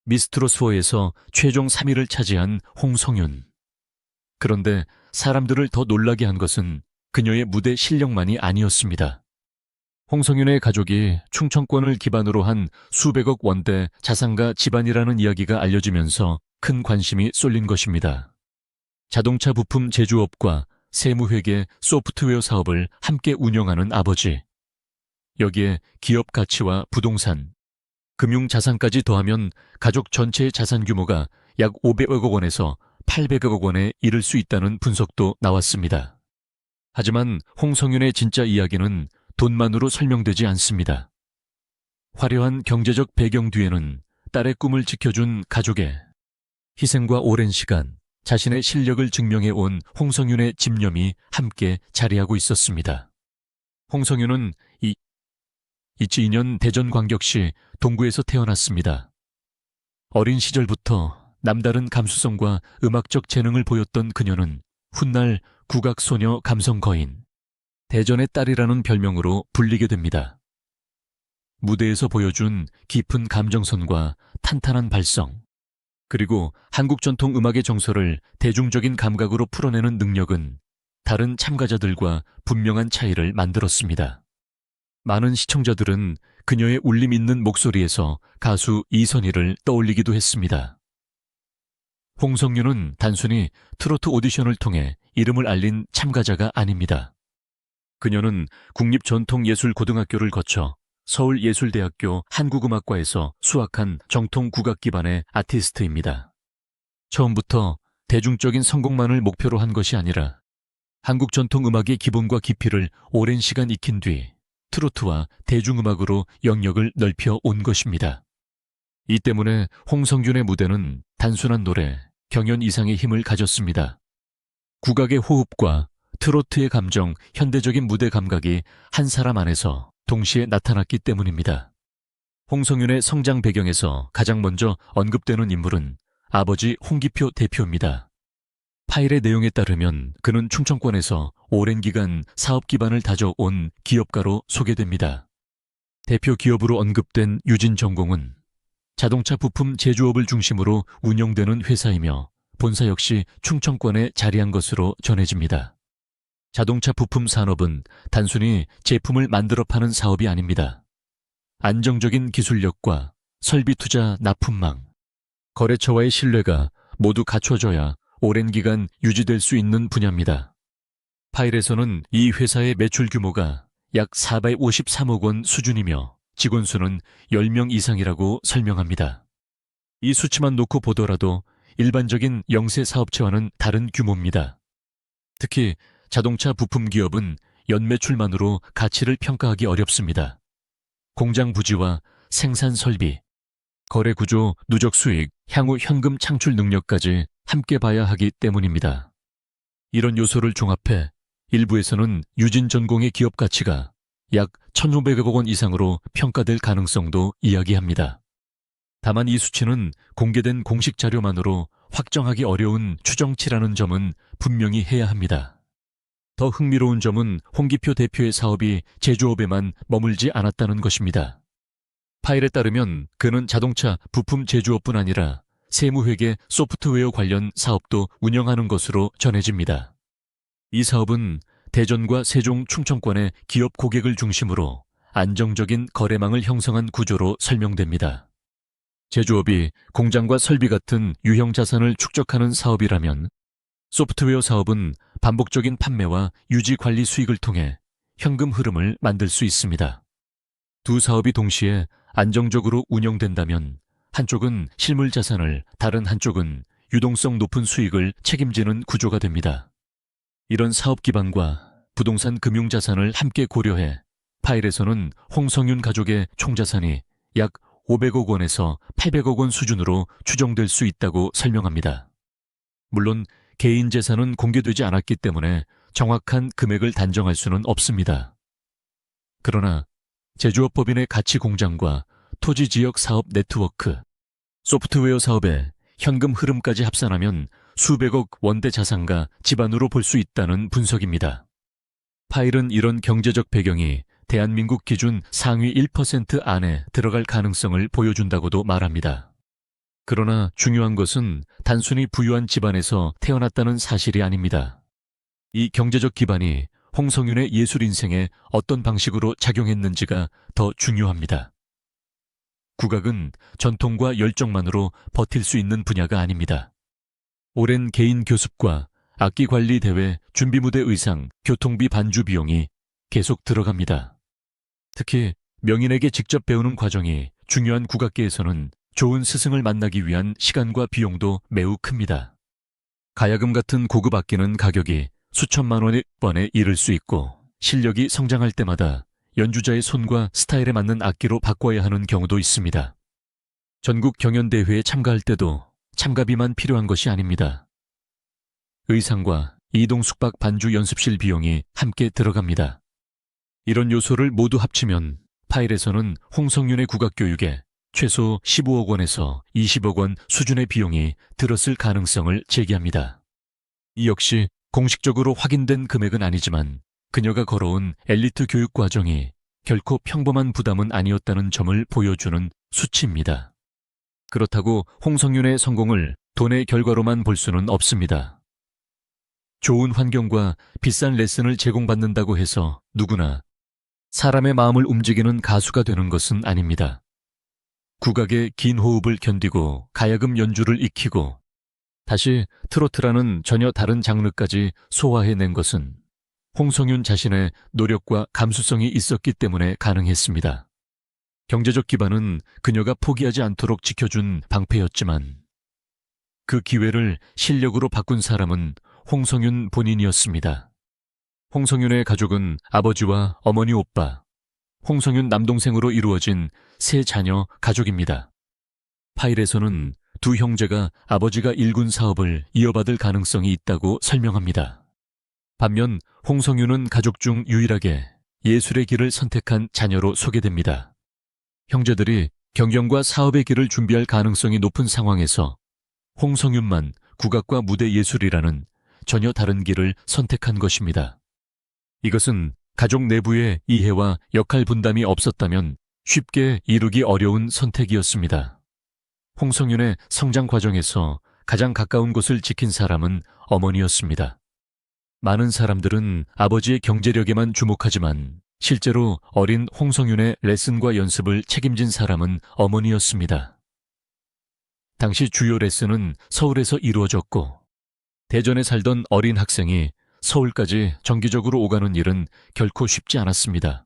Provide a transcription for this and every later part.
미스트로스워에서 최종 3위를 차지한 홍성윤. 그런데 사람들을 더 놀라게 한 것은 그녀의 무대 실력만이 아니었습니다. 홍성윤의 가족이 충청권을 기반으로 한 수백억 원대 자산가 집안이라는 이야기가 알려지면서 큰 관심이 쏠린 것입니다. 자동차 부품 제조업과 세무회계 소프트웨어 사업을 함께 운영하는 아버지. 여기에 기업 가치와 부동산, 금융자산까지 더하면 가족 전체의 자산 규모가 약 500억 원에서 800억 원에 이를 수 있다는 분석도 나왔습니다. 하지만 홍성윤의 진짜 이야기는 돈만으로 설명되지 않습니다. 화려한 경제적 배경 뒤에는 딸의 꿈을 지켜준 가족의 희생과 오랜 시간, 자신의 실력을 증명해온 홍성윤의 집념이 함께 자리하고 있었습니다. 홍성윤은 2002년 대전광역시 동구에서 태어났습니다. 어린 시절부터 남다른 감수성과 음악적 재능을 보였던 그녀는 훗날 국악소녀 감성거인, 대전의 딸이라는 별명으로 불리게 됩니다. 무대에서 보여준 깊은 감정선과 탄탄한 발성, 그리고 한국 전통 음악의 정서를 대중적인 감각으로 풀어내는 능력은 다른 참가자들과 분명한 차이를 만들었습니다. 많은 시청자들은 그녀의 울림 있는 목소리에서 가수 이선희를 떠올리기도 했습니다. 홍성윤은 단순히 트로트 오디션을 통해 이름을 알린 참가자가 아닙니다. 그녀는 국립전통예술고등학교를 거쳐 서울예술대학교 한국음악과에서 수학한 정통 국악 기반의 아티스트입니다. 처음부터 대중적인 성공만을 목표로 한 것이 아니라 한국 전통음악의 기본과 깊이를 오랜 시간 익힌 뒤 트로트와 대중음악으로 영역을 넓혀 온 것입니다. 이 때문에 홍성윤의 무대는 단순한 노래, 경연 이상의 힘을 가졌습니다. 국악의 호흡과 트로트의 감정, 현대적인 무대 감각이 한 사람 안에서 동시에 나타났기 때문입니다. 홍성윤의 성장 배경에서 가장 먼저 언급되는 인물은 아버지 홍기표 대표입니다. 파일의 내용에 따르면 그는 충청권에서 오랜 기간 사업 기반을 다져온 기업가로 소개됩니다. 대표 기업으로 언급된 유진전공은 자동차 부품 제조업을 중심으로 운영되는 회사이며 본사 역시 충청권에 자리한 것으로 전해집니다. 자동차 부품 산업은 단순히 제품을 만들어 파는 사업이 아닙니다. 안정적인 기술력과 설비 투자 납품망, 거래처와의 신뢰가 모두 갖춰져야 오랜 기간 유지될 수 있는 분야입니다. 파일에서는 이 회사의 매출 규모가 약 453억 원 수준이며 직원 수는 10명 이상이라고 설명합니다. 이 수치만 놓고 보더라도 일반적인 영세 사업체와는 다른 규모입니다. 특히 자동차 부품 기업은 연매출만으로 가치를 평가하기 어렵습니다. 공장 부지와 생산 설비, 거래 구조, 누적 수익, 향후 현금 창출 능력까지 함께 봐야 하기 때문입니다. 이런 요소를 종합해 일부에서는 유진전공의 기업 가치가 약 1,500억 원 이상으로 평가될 가능성도 이야기합니다. 다만 이 수치는 공개된 공식 자료만으로 확정하기 어려운 추정치라는 점은 분명히 해야 합니다. 더 흥미로운 점은 홍기표 대표의 사업이 제조업에만 머물지 않았다는 것입니다. 파일에 따르면 그는 자동차 부품 제조업뿐 아니라 세무회계 소프트웨어 관련 사업도 운영하는 것으로 전해집니다. 이 사업은 대전과 세종 충청권의 기업 고객을 중심으로 안정적인 거래망을 형성한 구조로 설명됩니다. 제조업이 공장과 설비 같은 유형 자산을 축적하는 사업이라면 소프트웨어 사업은 반복적인 판매와 유지 관리 수익을 통해 현금 흐름을 만들 수 있습니다. 두 사업이 동시에 안정적으로 운영된다면 한쪽은 실물 자산을, 다른 한쪽은 유동성 높은 수익을 책임지는 구조가 됩니다. 이런 사업 기반과 부동산 금융 자산을 함께 고려해 파일에서는 홍성윤 가족의 총자산이 약 500억 원에서 800억 원 수준으로 추정될 수 있다고 설명합니다. 물론 개인 재산은 공개되지 않았기 때문에 정확한 금액을 단정할 수는 없습니다. 그러나 제조업법인의 가치 공장과 토지 지역 사업 네트워크, 소프트웨어 사업의 현금 흐름까지 합산하면 수백억 원대 자산가 집안으로 볼 수 있다는 분석입니다. 파일은 이런 경제적 배경이 대한민국 기준 상위 1% 안에 들어갈 가능성을 보여준다고도 말합니다. 그러나 중요한 것은 단순히 부유한 집안에서 태어났다는 사실이 아닙니다. 이 경제적 기반이 홍성윤의 예술 인생에 어떤 방식으로 작용했는지가 더 중요합니다. 국악은 전통과 열정만으로 버틸 수 있는 분야가 아닙니다. 오랜 개인 교습과 악기 관리 대회, 준비 무대 의상, 교통비 반주 비용이 계속 들어갑니다. 특히 명인에게 직접 배우는 과정이 중요한 국악계에서는 좋은 스승을 만나기 위한 시간과 비용도 매우 큽니다. 가야금 같은 고급 악기는 가격이 수천만 원에 이를 수 있고 실력이 성장할 때마다 연주자의 손과 스타일에 맞는 악기로 바꿔야 하는 경우도 있습니다. 전국 경연대회에 참가할 때도 참가비만 필요한 것이 아닙니다. 의상과 이동 숙박 반주 연습실 비용이 함께 들어갑니다. 이런 요소를 모두 합치면 파일에서는 홍성윤의 국악교육에 최소 15억 원에서 20억 원 수준의 비용이 들었을 가능성을 제기합니다. 이 역시 공식적으로 확인된 금액은 아니지만 그녀가 걸어온 엘리트 교육 과정이 결코 평범한 부담은 아니었다는 점을 보여주는 수치입니다. 그렇다고 홍성윤의 성공을 돈의 결과로만 볼 수는 없습니다. 좋은 환경과 비싼 레슨을 제공받는다고 해서 누구나 사람의 마음을 움직이는 가수가 되는 것은 아닙니다. 국악의 긴 호흡을 견디고 가야금 연주를 익히고 다시 트로트라는 전혀 다른 장르까지 소화해낸 것은 홍성윤 자신의 노력과 감수성이 있었기 때문에 가능했습니다. 경제적 기반은 그녀가 포기하지 않도록 지켜준 방패였지만 그 기회를 실력으로 바꾼 사람은 홍성윤 본인이었습니다. 홍성윤의 가족은 아버지와 어머니 오빠, 홍성윤 남동생으로 이루어진 세 자녀 가족입니다. 파일에서는 두 형제가 아버지가 일군 사업을 이어받을 가능성이 있다고 설명합니다. 반면 홍성윤은 가족 중 유일하게 예술의 길을 선택한 자녀로 소개됩니다. 형제들이 경영과 사업의 길을 준비할 가능성이 높은 상황에서 홍성윤만 국악과 무대 예술이라는 전혀 다른 길을 선택한 것입니다. 이것은 가족 내부의 이해와 역할 분담이 없었다면 쉽게 이루기 어려운 선택이었습니다. 홍성윤의 성장 과정에서 가장 가까운 곳을 지킨 사람은 어머니였습니다. 많은 사람들은 아버지의 경제력에만 주목하지만 실제로 어린 홍성윤의 레슨과 연습을 책임진 사람은 어머니였습니다. 당시 주요 레슨은 서울에서 이루어졌고 대전에 살던 어린 학생이 서울까지 정기적으로 오가는 일은 결코 쉽지 않았습니다.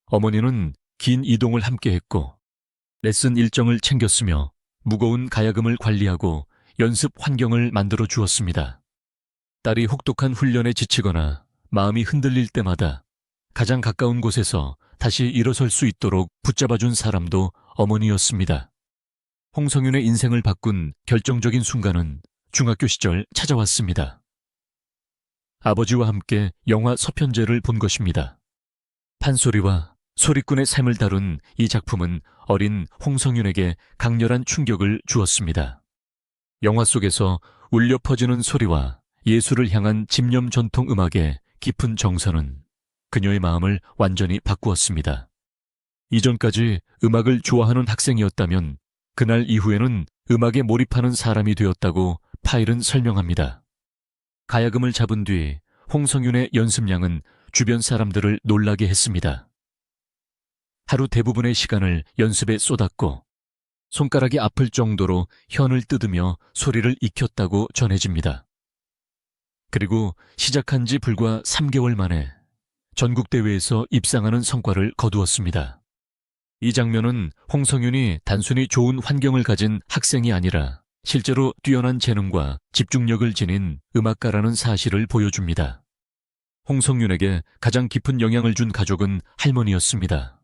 어머니는 긴 이동을 함께 했고 레슨 일정을 챙겼으며 무거운 가야금을 관리하고 연습 환경을 만들어 주었습니다. 딸이 혹독한 훈련에 지치거나 마음이 흔들릴 때마다 가장 가까운 곳에서 다시 일어설 수 있도록 붙잡아준 사람도 어머니였습니다. 홍성윤의 인생을 바꾼 결정적인 순간은 중학교 시절 찾아왔습니다. 아버지와 함께 영화 서편제를 본 것입니다. 판소리와 소리꾼의 삶을 다룬 이 작품은 어린 홍성윤에게 강렬한 충격을 주었습니다. 영화 속에서 울려 퍼지는 소리와 예술을 향한 집념 전통 음악의 깊은 정서는 그녀의 마음을 완전히 바꾸었습니다. 이전까지 음악을 좋아하는 학생이었다면 그날 이후에는 음악에 몰입하는 사람이 되었다고 파일은 설명합니다. 가야금을 잡은 뒤 홍성윤의 연습량은 주변 사람들을 놀라게 했습니다. 하루 대부분의 시간을 연습에 쏟았고 손가락이 아플 정도로 현을 뜯으며 소리를 익혔다고 전해집니다. 그리고 시작한 지 불과 3개월 만에 전국대회에서 입상하는 성과를 거두었습니다. 이 장면은 홍성윤이 단순히 좋은 환경을 가진 학생이 아니라 실제로 뛰어난 재능과 집중력을 지닌 음악가라는 사실을 보여줍니다. 홍성윤에게 가장 깊은 영향을 준 가족은 할머니였습니다.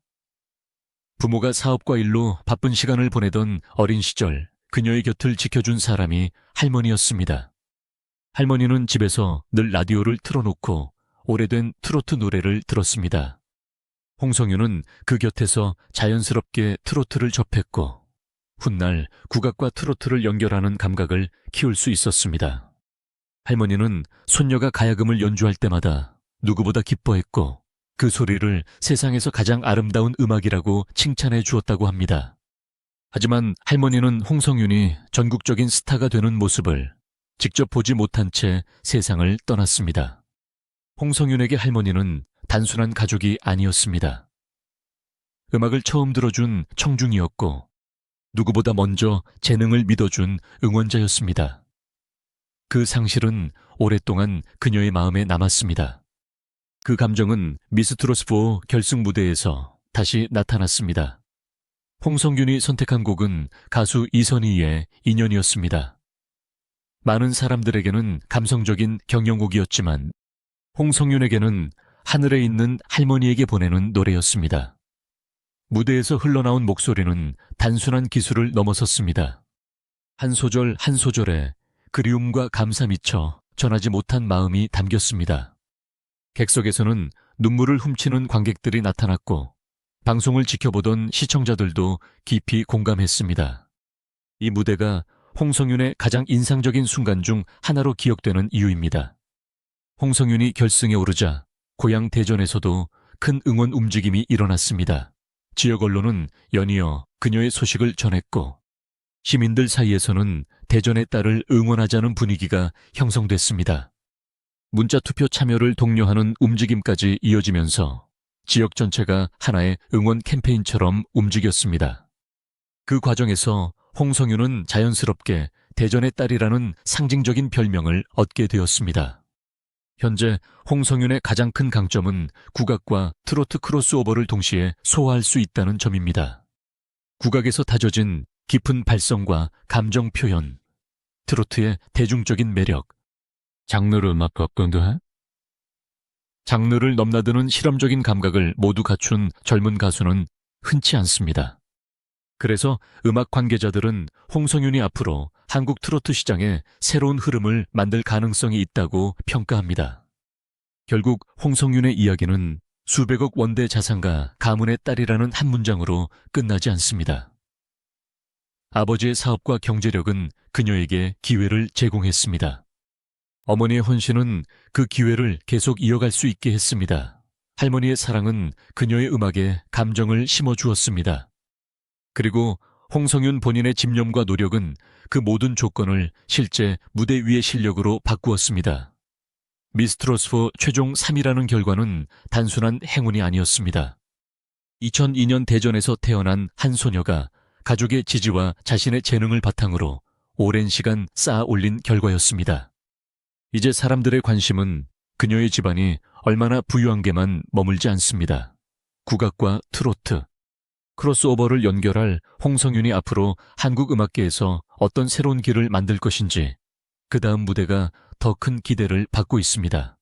부모가 사업과 일로 바쁜 시간을 보내던 어린 시절 그녀의 곁을 지켜준 사람이 할머니였습니다. 할머니는 집에서 늘 라디오를 틀어놓고 오래된 트로트 노래를 들었습니다. 홍성윤은 그 곁에서 자연스럽게 트로트를 접했고 훗날 국악과 트로트를 연결하는 감각을 키울 수 있었습니다. 할머니는 손녀가 가야금을 연주할 때마다 누구보다 기뻐했고 그 소리를 세상에서 가장 아름다운 음악이라고 칭찬해 주었다고 합니다. 하지만 할머니는 홍성윤이 전국적인 스타가 되는 모습을 직접 보지 못한 채 세상을 떠났습니다. 홍성윤에게 할머니는 단순한 가족이 아니었습니다. 음악을 처음 들어준 청중이었고 누구보다 먼저 재능을 믿어준 응원자였습니다. 그 상실은 오랫동안 그녀의 마음에 남았습니다. 그 감정은 미스트로스 4 결승 무대에서 다시 나타났습니다. 홍성윤이 선택한 곡은 가수 이선희의 인연이었습니다. 많은 사람들에게는 감성적인 경연곡이었지만 홍성윤에게는 하늘에 있는 할머니에게 보내는 노래였습니다. 무대에서 흘러나온 목소리는 단순한 기술을 넘어섰습니다. 한 소절 한 소절에 그리움과 감사 미쳐 전하지 못한 마음이 담겼습니다. 객석에서는 눈물을 훔치는 관객들이 나타났고 방송을 지켜보던 시청자들도 깊이 공감했습니다. 이 무대가 홍성윤의 가장 인상적인 순간 중 하나로 기억되는 이유입니다. 홍성윤이 결승에 오르자 고향 대전에서도 큰 응원 움직임이 일어났습니다. 지역 언론은 연이어 그녀의 소식을 전했고 시민들 사이에서는 대전의 딸을 응원하자는 분위기가 형성됐습니다. 문자 투표 참여를 독려하는 움직임까지 이어지면서 지역 전체가 하나의 응원 캠페인처럼 움직였습니다. 그 과정에서 홍성윤은 자연스럽게 대전의 딸이라는 상징적인 별명을 얻게 되었습니다. 현재 홍성윤의 가장 큰 강점은 국악과 트로트 크로스오버를 동시에 소화할 수 있다는 점입니다. 국악에서 다져진 깊은 발성과 감정 표현, 트로트의 대중적인 매력, 장르를 바꾼도 해? 장르를 넘나드는 실험적인 감각을 모두 갖춘 젊은 가수는 흔치 않습니다. 그래서 음악 관계자들은 홍성윤이 앞으로 한국 트로트 시장에 새로운 흐름을 만들 가능성이 있다고 평가합니다. 결국 홍성윤의 이야기는 수백억 원대 자산가 가문의 딸이라는 한 문장으로 끝나지 않습니다. 아버지의 사업과 경제력은 그녀에게 기회를 제공했습니다. 어머니의 헌신은 그 기회를 계속 이어갈 수 있게 했습니다. 할머니의 사랑은 그녀의 음악에 감정을 심어주었습니다. 그리고 홍성윤 본인의 집념과 노력은 그 모든 조건을 실제 무대 위의 실력으로 바꾸었습니다. 미스트로스 4 최종 3위라는 결과는 단순한 행운이 아니었습니다. 2002년 대전에서 태어난 한 소녀가 가족의 지지와 자신의 재능을 바탕으로 오랜 시간 쌓아 올린 결과였습니다. 이제 사람들의 관심은 그녀의 집안이 얼마나 부유한 게만 머물지 않습니다. 국악과 트로트, 크로스오버를 연결할 홍성윤이 앞으로 한국 음악계에서 어떤 새로운 길을 만들 것인지 그 다음 무대가 더 큰 기대를 받고 있습니다.